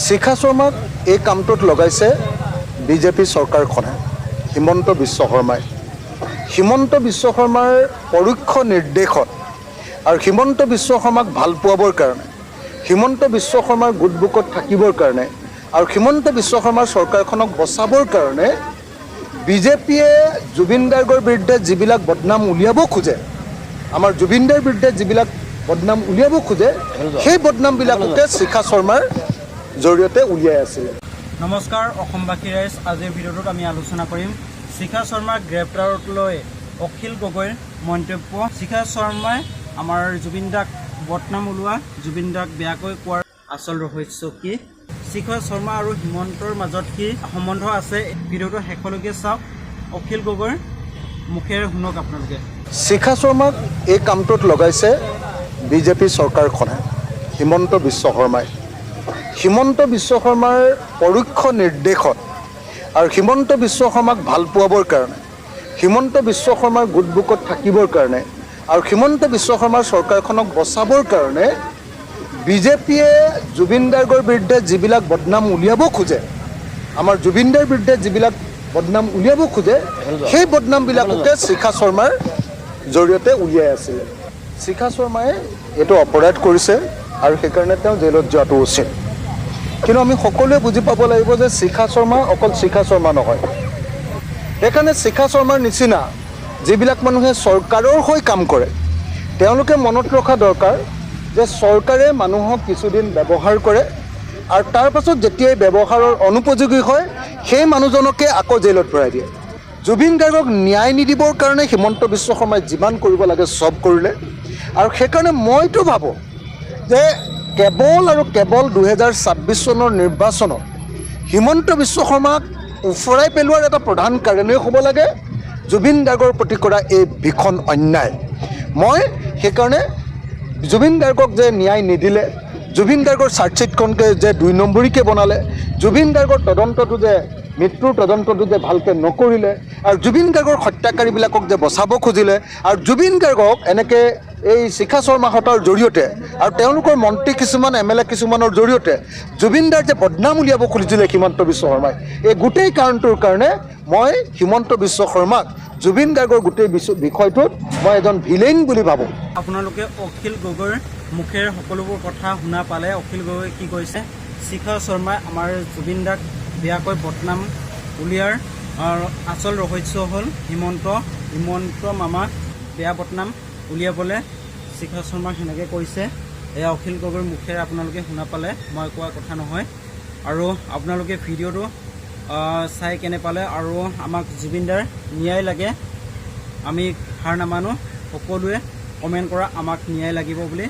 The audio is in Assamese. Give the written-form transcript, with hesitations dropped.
শিখা শৰ্মাক এই কামটোত লগাইছে বিজেপি চৰকাৰখনে। হিমন্ত বিশ্ব শৰ্মাই হিমন্ত বিশ্ব শৰ্মাৰ পৰোক্ষ নিৰ্দেশত আৰু হিমন্ত বিশ্ব শৰ্মাক ভাল পোৱাবৰ কাৰণে, হিমন্ত বিশ্ব শৰ্মাৰ গুডবুকত থাকিবৰ কাৰণে আৰু হিমন্ত বিশ্ব শৰ্মাৰ চৰকাৰখনক বচাবৰ কাৰণে বিজেপিয়ে জুবিন গাৰ্গৰ বিৰুদ্ধে যিবিলাক বদনাম উলিয়াব খোজে, আমাৰ জুবিন দাৰ বিৰুদ্ধে যিবিলাক বদনাম উলিয়াব খোজে, সেই বদনামবিলাককে শিখা শৰ্মাৰ জৰিয়তে উলিয়াই আছিলে। নমস্কাৰ অসমবাসী ৰাইজ, আজিৰ ভিডিঅ'টোত আমি আলোচনা কৰিম শিখা শৰ্মাক গ্ৰেপ্তাৰক লৈ অখিল গগৈৰ মন্তব্য। শিখা শৰ্মাই আমাৰ জুবিন দাক বদনাম ওলোৱা, জুবিন দাক বেয়াকৈ কোৱাৰ আচল ৰহস্য কি, শিখা শৰ্মা আৰু হিমন্তৰ মাজত কি সম্বন্ধ আছে, ভিডিঅ'টো শেষলৈকে চাওক। অখিল গগৈৰ মুখেৰে শুনক আপোনালোকে। শিখা শৰ্মাক এই কামটোত লগাইছে বিজেপি চৰকাৰখনে, হিমন্ত বিশ্ব শৰ্মাই। হিমন্ত বিশ্ব শৰ্মাৰ পৰোক্ষ নিৰ্দেশত আৰু হিমন্ত বিশ্ব শৰ্মাক ভাল পোৱাবৰ কাৰণে, হিমন্ত বিশ্ব শৰ্মাৰ গুডবুকত থাকিবৰ কাৰণে আৰু হিমন্ত বিশ্ব শৰ্মাৰ চৰকাৰখনক বচাবৰ কাৰণে বিজেপিয়ে জুবিন গাৰ্গৰ বিৰুদ্ধে যিবিলাক বদনাম উলিয়াব খোজে, আমাৰ জুবিন দাৰ বিৰুদ্ধে যিবিলাক বদনাম উলিয়াব খোজে, সেই বদনামবিলাককে শিখা শৰ্মাৰ জৰিয়তে উলিয়াই আছিলে। শিখা শৰ্মাই এইটো অপৰাধ কৰিছে আৰু সেইকাৰণে তেওঁ জেলত যোৱাটো উচিত। কিন্তু আমি সকলোৱে বুজি পাব লাগিব যে শিখা শৰ্মা অকল শিখা শৰ্মা নহয়। সেইকাৰণে শিখা শৰ্মাৰ নিচিনা যিবিলাক মানুহে চৰকাৰৰ হৈ কাম কৰে, তেওঁলোকে মনত ৰখা দৰকাৰ যে চৰকাৰে মানুহক কিছুদিন ব্যৱহাৰ কৰে আৰু তাৰ পাছত যেতিয়াই ব্যৱহাৰৰ অনুপযোগী হয়, সেই মানুহজনকে আকৌ জেলত ভৰাই দিয়ে। জুবিন গাৰ্গক ন্যায় নিদিবৰ কাৰণে হিমন্ত বিশ্ব শৰ্মাই যিমান কৰিব লাগে চব কৰিলে। আৰু সেইকাৰণে মইতো ভাবোঁ যে কেৱল আৰু কেৱল 2026 চনৰ নিৰ্বাচনত হিমন্ত বিশ্ব শৰ্মাক উফৰাই পেলোৱাৰ এটা প্ৰধান কাৰণেই হ'ব লাগে জুবিন গাৰ্গৰ প্ৰতি কৰা এই ভীষণ অন্যায়। মই সেইকাৰণে জুবিন গাৰ্গক যে ন্যায় নিদিলে, জুবিন গাৰ্গৰ চাৰ্জশ্বিটখনকে যে 2 নম্বৰীকৈ বনালে, জুবিন গাৰ্গৰ তদন্তটো যে মৃত্যুৰ তদন্তটো যে ভালকৈ নকৰিলে আৰু জুবিন গাৰ্গৰ হত্যাকাৰীবিলাকক যে বচাব খুজিলে আৰু জুবিন গাৰ্গক এনেকৈ এই শিখা শৰ্মাহঁতৰ জৰিয়তে আৰু তেওঁলোকৰ মন্ত্ৰী কিছুমান MLA কিছুমানৰ জৰিয়তে জুবিন দাৰ যে বদনাম উলিয়াব খুজিছিলে হিমন্ত বিশ্ব শৰ্মাই, এই গোটেই কাৰণটোৰ কাৰণে মই হিমন্ত বিশ্ব শৰ্মাক জুবিন গাৰ্গৰ গোটেই বিষয়টোত মই এজন ভিলেইন বুলি ভাবোঁ। আপোনালোকে অখিল গগৈৰ মুখেৰে সকলোবোৰ কথা শুনা পালে। অখিল গগৈ কি কৈছে, শিখা শৰ্মাই আমাৰ জুবিন দাক বেয়াকৈ বদনাম উলিয়াৰ আচল ৰহস্য হ'ল হিমন্ত মামাক বেয়া বদনাম উলিয়াবলৈ শিখা শৰ্মাক সেনেকৈ কৈছে। এয়া অখিল গগৈৰ মুখেৰে আপোনালোকে শুনা পালে, মই কোৱা কথা নহয়। আৰু আপোনালোকে ভিডিঅ'টো চাই কেনে পালে আৰু আমাক জুবিন দাৰ ন্যায় লাগে, আমি হাৰ নামানো, সকলোৱে কমেণ্ট কৰা আমাক ন্যায় লাগিব বুলি।